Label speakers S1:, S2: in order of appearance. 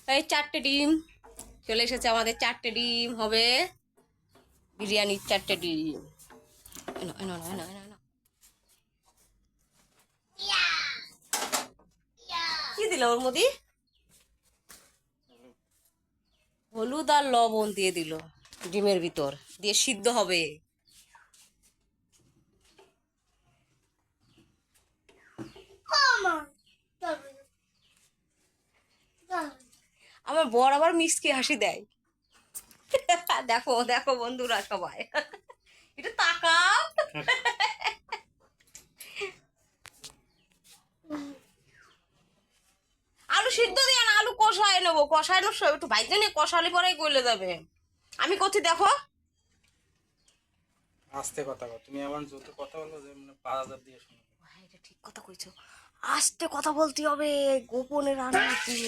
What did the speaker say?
S1: এই 4টে ডিম চলে এসেছে আমাদের। 4টে ডিম হবে বিরিয়ানির। 4টে ডিম। এনো, এনো, এনো, এনো, এনো। কি দিল ওর মধ্যে? হলুদ আর লবণ দিয়ে দিল ডিমের ভিতর, দিয়ে সিদ্ধ হবে। আমার বর আবার মিষ্টি হাসি দেয়। দেখো দেখো বন্ধুরা সবাই, এটা তাকাও। আলু সিদ্ধ দিয়ে না, আলু কষায় নেবো। কষায় একটু ভাইজে নিয়ে কষালে পরেই গলে যাবে। আমি করছি দেখো।
S2: আস্তে কথা বল, তুমি এমন জোরে কথা বলো যে মানে 5000 দিয়ে শোনো।
S1: এটা ঠিক কথা কইছো, আস্তে কথা বলতে হবে, গোপনে রান্না কি।